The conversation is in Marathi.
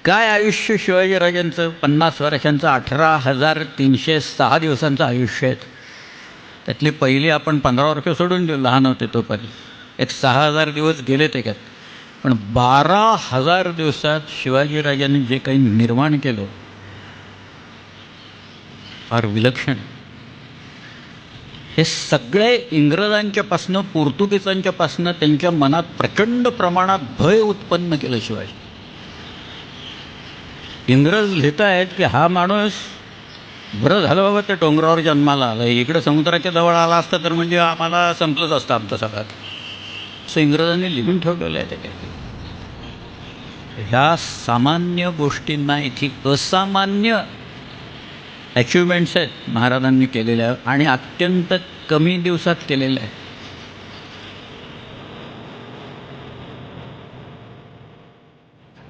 काय आयुष्य शिवाजीराजांचं 50 वर्षांचं 18,306 दिवसांचं आयुष्य आहे. त्यातली पहिली आपण 15 वर्ष सोडून देऊ, लहान होते तोपर्यंत एक 6,000 दिवस गेले त्याच्यात. पण 12,000 दिवसात शिवाजीराजांनी जे काही निर्माण केलं फार विलक्षण. हे सगळे इंग्रजांच्यापासनं पोर्तुगीजांच्यापासनं त्यांच्या मनात प्रचंड प्रमाणात भय उत्पन्न केलं शिवाजी. इंग्रज लिहित आहेत की हा माणूस बरं झालं बाबा त्या डोंगरावर जन्माला आला, इकडं समुद्राच्या जवळ आला असता तर म्हणजे आम्हाला संपलंच असतं आमचं सगळं, असं इंग्रजांनी लिहून ठेवलेलं आहे त्याच्यात. ह्या सामान्य गोष्टींना इथे असामान्य अचिव्हमेंट्स आहेत महाराजांनी केलेल्या आणि अत्यंत कमी दिवसात केलेल्या आहेत.